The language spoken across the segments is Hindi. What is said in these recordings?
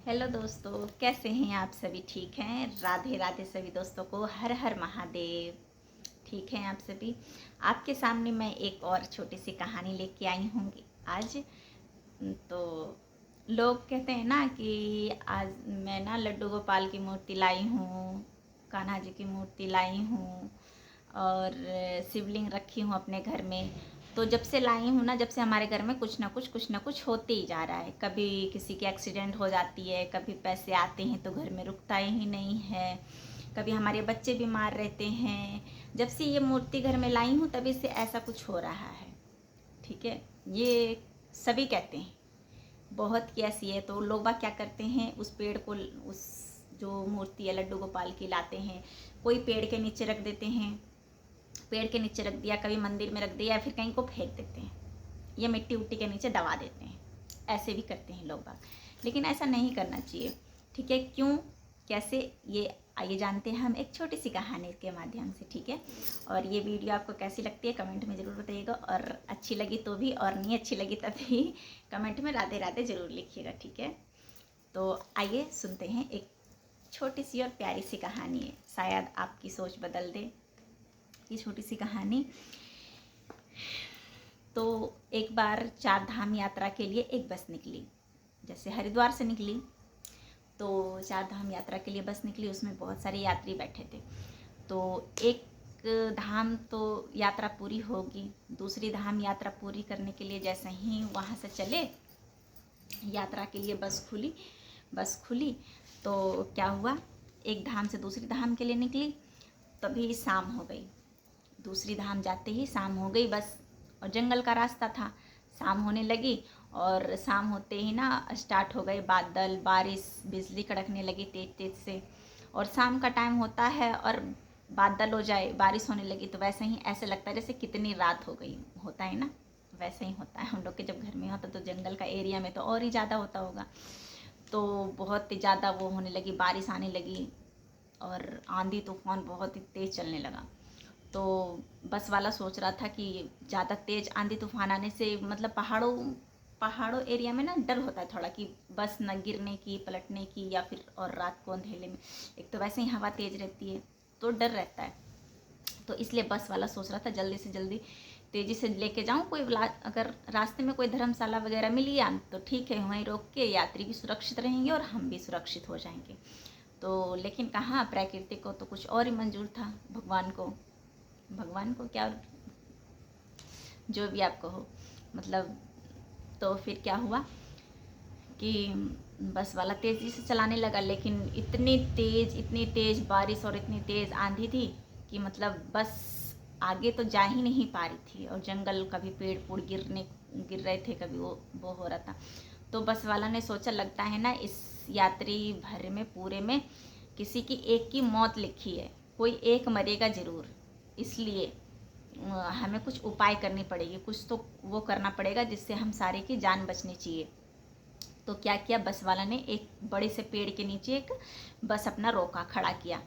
हेलो दोस्तों, कैसे हैं आप सभी? ठीक हैं? राधे राधे सभी दोस्तों को। हर हर महादेव। ठीक हैं आप सभी? आपके सामने मैं एक और छोटी सी कहानी लेके आई हूँ आज। तो लोग कहते हैं ना कि आज मैं ना लड्डू गोपाल की मूर्ति लाई हूँ, कान्हा जी की मूर्ति लाई हूँ और शिवलिंग रखी हूँ अपने घर में। तो जब से लाई हूँ ना, जब से हमारे घर में कुछ ना कुछ होते ही जा रहा है। कभी किसी की एक्सीडेंट हो जाती है, कभी पैसे आते हैं तो घर में रुकता ही नहीं है, कभी हमारे बच्चे बीमार रहते हैं। जब से ये मूर्ति घर में लाई हूँ तभी से ऐसा कुछ हो रहा है। ठीक है, ये सभी कहते हैं। बहुत की ऐसी है। तो लोग बाग क्या करते हैं, उस पेड़ को, उस जो मूर्ति है लड्डू गोपाल की लाते हैं, कोई पेड़ के नीचे रख देते हैं, पेड़ के नीचे रख दिया, कभी मंदिर में रख दिया, या फिर कहीं को फेंक देते हैं, या मिट्टी उट्टी के नीचे दबा देते हैं। ऐसे भी करते हैं लोग बाग, लेकिन ऐसा नहीं करना चाहिए। ठीक है, क्यों, कैसे, ये आइए जानते हैं हम एक छोटी सी कहानी के माध्यम से। ठीक है, और ये वीडियो आपको कैसी लगती है कमेंट में ज़रूर बताइएगा, और अच्छी लगी तो भी, और नहीं अच्छी लगी तब भी कमेंट में राधे राधे ज़रूर लिखिएगा। ठीक है, तो आइए सुनते हैं। एक छोटी सी और प्यारी सी कहानी है, शायद आपकी सोच बदल दे ये छोटी सी कहानी। तो एक बार 4 धाम यात्रा के लिए एक बस निकली। जैसे हरिद्वार से निकली तो 4 धाम यात्रा के लिए बस निकली, उसमें बहुत सारे यात्री बैठे थे। तो एक धाम तो यात्रा पूरी होगी, दूसरी धाम यात्रा पूरी करने के लिए जैसे ही वहाँ से चले, यात्रा के लिए बस खुली तो क्या हुआ, एक धाम से दूसरी धाम के लिए निकली, तभी शाम हो गई। दूसरी धाम जाते ही शाम हो गई बस, और जंगल का रास्ता था। शाम होने लगी, और शाम होते ही ना स्टार्ट हो गए बादल, बारिश, बिजली कड़कने लगी तेज तेज से। और शाम का टाइम होता है और बादल हो जाए, बारिश होने लगी, तो वैसे ही ऐसे लगता है जैसे कितनी रात हो गई, होता है ना, वैसे ही होता है। हम लोग के जब घर में होता तो जंगल का एरिया में तो और ही ज़्यादा होता होगा। तो बहुत ही ज़्यादा वो होने लगी, बारिश आने लगी, और आंधी तूफान बहुत ही तेज़ चलने लगा। तो बस वाला सोच रहा था कि ज़्यादा तेज़ आंधी तूफान आने से मतलब पहाड़ों एरिया में ना डर होता है थोड़ा, कि बस न गिरने की, पलटने की, या फिर और रात को अंधेले में एक तो वैसे ही हवा तेज़ रहती है तो डर रहता है। तो इसलिए बस वाला सोच रहा था जल्दी से जल्दी तेज़ी से लेके जाऊँ, अगर रास्ते में कोई धर्मशाला वगैरह मिल गया तो ठीक है, वहीं रोक के यात्री भी सुरक्षित रहेंगे और हम भी सुरक्षित हो जाएंगे। तो लेकिन कहाँ, प्रकृति को तो कुछ और ही मंजूर था, भगवान को क्या, जो भी आपको हो, मतलब। तो फिर क्या हुआ कि बस वाला तेज़ी से चलाने लगा, लेकिन इतनी तेज़ बारिश और इतनी तेज़ आंधी थी कि मतलब बस आगे तो जा ही नहीं पा रही थी। और जंगल, कभी पेड़ पूड़ गिर रहे थे, कभी वो हो रहा था। तो बस वाला ने सोचा, लगता है ना इस यात्री भर में पूरे में किसी की एक की मौत लिखी है, कोई एक मरेगा ज़रूर, इसलिए हमें कुछ उपाय करनी पड़ेगी, कुछ तो वो करना पड़ेगा जिससे हम सारे की जान बचनी चाहिए। तो क्या किया, बस वाला ने एक बड़े से पेड़ के नीचे एक बस अपना रोका, खड़ा किया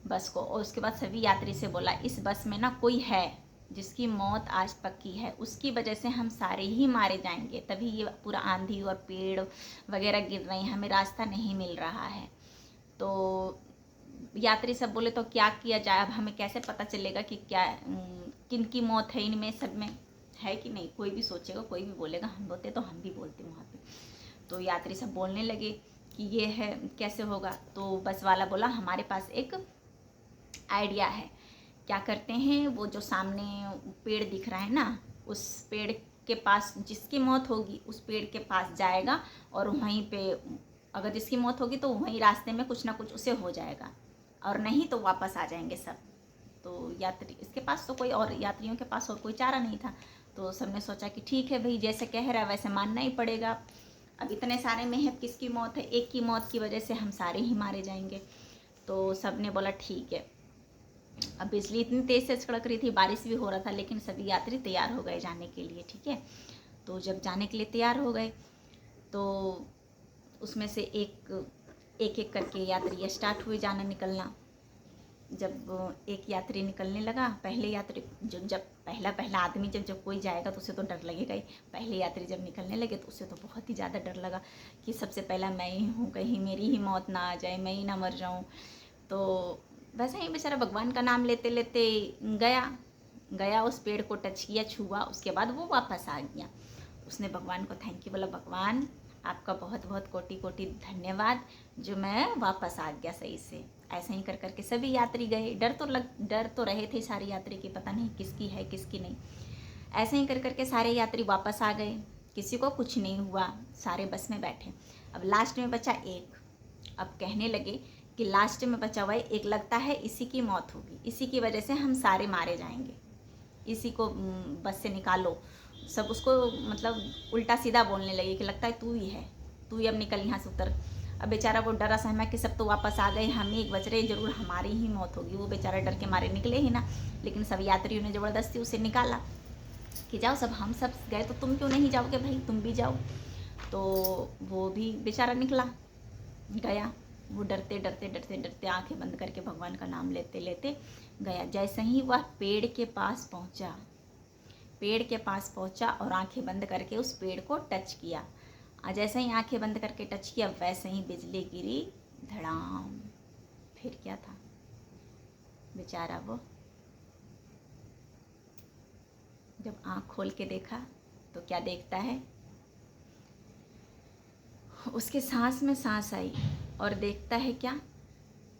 बस को, और उसके बाद सभी यात्री से बोला, इस बस में ना कोई है जिसकी मौत आज पक्की है, उसकी वजह से हम सारे ही मारे जाएंगे, तभी ये पूरा आंधी और पेड़ वगैरह गिर रहे हैं, हमें रास्ता नहीं मिल रहा है। तो यात्री सब बोले, तो क्या किया जाए, अब हमें कैसे पता चलेगा कि क्या किन की मौत है इनमें सब में, है कि नहीं, कोई भी सोचेगा, कोई भी बोलेगा, हम होते तो हम भी बोलते वहाँ पे। तो यात्री सब बोलने लगे कि ये है, कैसे होगा। तो बस वाला बोला, हमारे पास एक आइडिया है, क्या करते हैं, वो जो सामने पेड़ दिख रहा है ना, उस पेड़ के पास जिसकी मौत होगी उस पेड़ के पास जाएगा, और वहीं पे अगर जिसकी मौत होगी तो वहीं रास्ते में कुछ ना कुछ उसे हो जाएगा, और नहीं तो वापस आ जाएंगे सब। तो यात्री, इसके पास तो कोई और, यात्रियों के पास और कोई चारा नहीं था। तो सबने सोचा कि ठीक है भाई, जैसे कह रहा है वैसे मानना ही पड़ेगा। अब इतने सारे में है, किसकी मौत है, एक की मौत की वजह से हम सारे ही मारे जाएंगे। तो सबने बोला ठीक है। अब बिजली इतनी तेज़ से कड़क रही थी, बारिश भी हो रहा था, लेकिन सभी यात्री तैयार हो गए जाने के लिए। ठीक है, तो जब जाने के लिए तैयार हो गए तो उसमें से एक एक करके यात्री स्टार्ट हुए जाना निकलना। जब एक यात्री निकलने लगा, पहले यात्री जब पहला पहला आदमी जब कोई जाएगा तो उसे तो डर लगेगा ही। पहले यात्री जब निकलने लगे तो उसे तो बहुत ही ज़्यादा डर लगा कि सबसे पहला मैं ही हूँ, कहीं मेरी ही मौत ना आ जाए, मैं ही ना मर जाऊँ। तो वैसे ही बेचारा भगवान का नाम लेते लेते गया, उस पेड़ को टच किया, छुआ, उसके बाद वो वापस आ गया। उसने भगवान को थैंक यू बोला, भगवान आपका बहुत बहुत कोटि कोटि धन्यवाद जो मैं वापस आ गया सही से। ऐसे ही कर करके सभी यात्री गए। डर तो रहे थे सारे यात्री की, पता नहीं किसकी है किसकी नहीं। ऐसे ही कर करके सारे यात्री वापस आ गए, किसी को कुछ नहीं हुआ, सारे बस में बैठे। अब लास्ट में बचा एक। अब कहने लगे कि लास्ट में बचा हुआ एक, लगता है इसी की मौत होगी, इसी की वजह से हम सारे मारे जाएंगे, इसी को बस से निकालो। सब उसको मतलब उल्टा सीधा बोलने लगे कि लगता है तू ही है, तू ही अब निकल यहाँ से उतर। अब बेचारा वो डरा सहमा कि सब तो वापस आ गए, हम ही एक बच रहे, जरूर हमारी ही मौत होगी। वो बेचारा डर के मारे निकले ही ना। लेकिन सब यात्रियों ने ज़बरदस्ती उसे निकाला कि जाओ, सब हम सब गए तो तुम क्यों नहीं जाओगे भाई, तुम भी जाओ। तो वो भी बेचारा निकला गया। वो डरते डरते डरते डरते आंखें बंद करके भगवान का नाम लेते लेते गया। जैसे ही वह पेड़ के पास पहुंचा और आंखें बंद करके उस पेड़ को टच किया, जैसे ही आंखें बंद करके टच किया वैसे ही बिजली गिरी, धड़ाम। फिर क्या था, बेचारा वो जब आंख खोल के देखा तो क्या देखता है, उसके सांस में सांस आई और देखता है क्या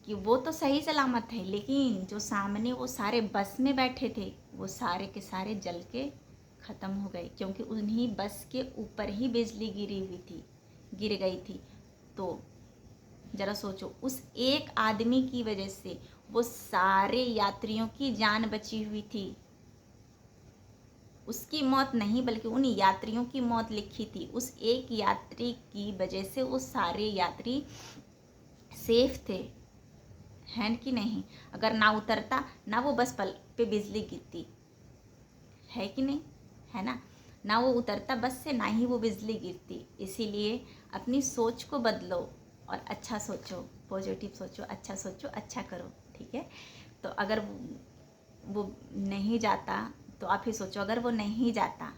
कि वो तो सही सलामत है, लेकिन जो सामने वो सारे बस में बैठे थे वो सारे के सारे जल के ख़त्म हो गए, क्योंकि उन्हीं बस के ऊपर ही बिजली गिर गई थी। तो ज़रा सोचो, उस एक आदमी की वजह से वो सारे यात्रियों की जान बची हुई थी। उसकी मौत नहीं बल्कि उन यात्रियों की मौत लिखी थी। उस एक यात्री की वजह से वो सारे यात्री सेफ थे, हैं कि नहीं। अगर ना उतरता, ना वो बस पल पे बिजली गिरती, है कि नहीं, है ना वो उतरता बस से, ना ही वो बिजली गिरती। इसीलिए अपनी सोच को बदलो और अच्छा सोचो, पॉजिटिव सोचो, अच्छा सोचो, अच्छा करो, ठीक है। तो अगर वो नहीं जाता तो आप ही सोचो, अगर वो नहीं जाता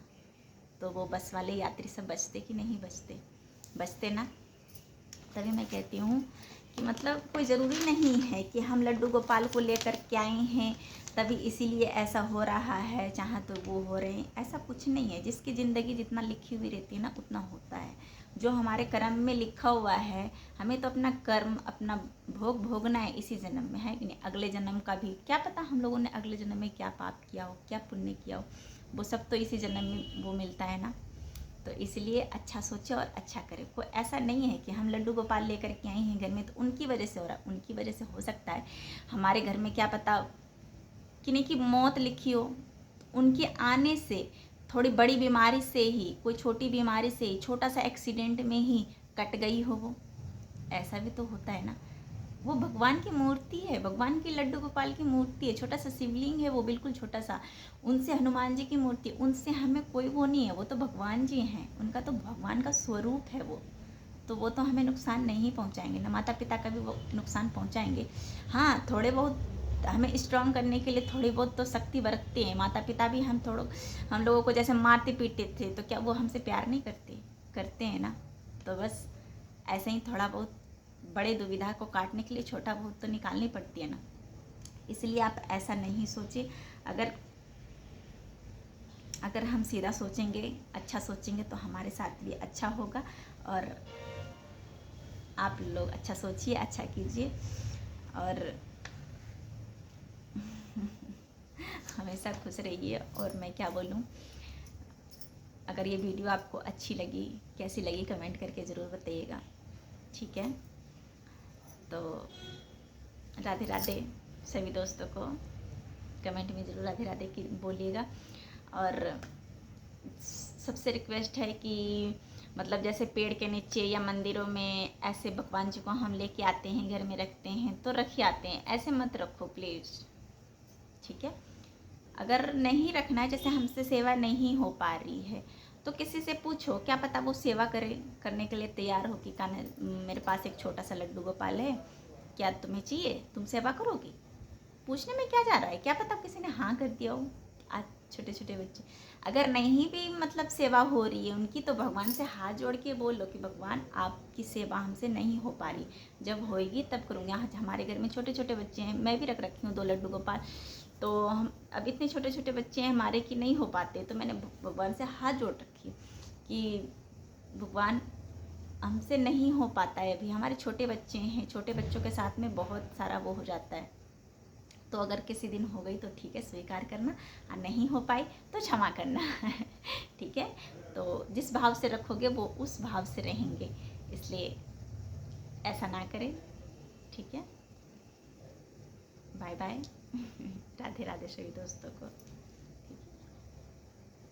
तो वो बस वाले यात्री सब बचते कि नहीं बचते ना। तभी मैं कहती हूँ कि मतलब कोई ज़रूरी नहीं है कि हम लड्डू गोपाल को लेकर के आए हैं तभी इसीलिए ऐसा हो रहा है, चाहे तो वो हो रहे हैं, ऐसा कुछ नहीं है। जिसकी ज़िंदगी जितना लिखी हुई रहती है ना उतना होता है। जो हमारे कर्म में लिखा हुआ है, हमें तो अपना कर्म, अपना भोग भोगना है इसी जन्म में, है कि नहीं। अगले जन्म का भी क्या पता हम लोगों ने अगले जन्म में क्या पाप किया हो, क्या पुण्य किया हो, वो सब तो इसी जन्म में वो मिलता है ना। तो इसलिए अच्छा सोचे और अच्छा करे। कोई ऐसा नहीं है कि हम लड्डू गोपाल लेकर के आए हैं घर में तो उनकी वजह से हो रहा, उनकी वजह से हो सकता है हमारे घर में क्या पता किन्हीं की मौत लिखी हो, उनके आने से, थोड़ी बड़ी बीमारी से ही, कोई छोटी बीमारी से ही, छोटा सा एक्सीडेंट में ही कट गई हो वो, ऐसा भी तो होता है ना। वो भगवान की मूर्ति है, भगवान की लड्डू गोपाल की मूर्ति है, छोटा सा शिवलिंग है वो, बिल्कुल छोटा सा। उनसे हनुमान जी की मूर्ति, उनसे हमें कोई वो नहीं है, वो तो भगवान जी हैं, उनका तो भगवान का स्वरूप है वो। तो वो तो हमें नुकसान नहीं पहुंचाएंगे ना, माता पिता का भी वो नुकसान पहुंचाएंगे। हाँ, थोड़े बहुत हमें स्ट्रॉन्ग करने के लिए थोड़ी बहुत तो शक्ति बरतते हैं माता पिता भी। हम लोगों को जैसे मारते पीटते थे तो क्या वो हमसे प्यार नहीं करते हैं ना। तो बस ऐसे ही थोड़ा बहुत बड़े दुविधा को काटने के लिए छोटा बहुत तो निकालनी पड़ती है ना। इसलिए आप ऐसा नहीं सोचिए। अगर हम सीधा सोचेंगे, अच्छा सोचेंगे तो हमारे साथ भी अच्छा होगा। और आप लोग अच्छा सोचिए, अच्छा कीजिए और हमेशा खुश रहिए। और मैं क्या बोलूँ, अगर ये वीडियो आपको अच्छी लगी, कैसी लगी, कमेंट करके ज़रूर बताइएगा, ठीक है। तो राधे राधे सभी दोस्तों को, कमेंट में ज़रूर राधे राधे की बोलिएगा। और सबसे रिक्वेस्ट है कि मतलब जैसे पेड़ के नीचे या मंदिरों में ऐसे भगवान जी को हम लेके आते हैं, घर में रखते हैं तो रखे आते हैं, ऐसे मत रखो प्लीज़, ठीक है। अगर नहीं रखना है, जैसे हमसे सेवा नहीं हो पा रही है तो किसी से पूछो, क्या पता वो सेवा करने के लिए तैयार हो कि मेरे पास एक छोटा सा लड्डू गोपाल है, क्या तुम्हें चाहिए, तुम सेवा करोगी, पूछने में क्या जा रहा है, क्या पता किसी ने हाँ कर दिया हो। आज छोटे छोटे बच्चे अगर नहीं भी मतलब सेवा हो रही है उनकी, तो भगवान से हाथ जोड़ के बोल लो कि भगवान आपकी सेवा हमसे नहीं हो पा रही, जब होएगी तब करूँगी। आज हमारे घर में छोटे छोटे बच्चे हैं, मैं भी रख रखी हूँ 2 लड्डू गोपाल, तो हम अब इतने छोटे छोटे बच्चे हैं हमारे कि नहीं हो पाते, तो मैंने भगवान से हाथ जोड़ रखी कि भगवान हमसे नहीं हो पाता है, अभी हमारे छोटे बच्चे हैं, छोटे बच्चों के साथ में बहुत सारा वो हो जाता है, तो अगर किसी दिन हो गई तो ठीक है स्वीकार करना, और नहीं हो पाई तो क्षमा करना ठीक है। तो जिस भाव से रखोगे वो उस भाव से रहेंगे, इसलिए ऐसा ना करें, ठीक है। बाय बाय राधे राधे सभी दोस्तों को।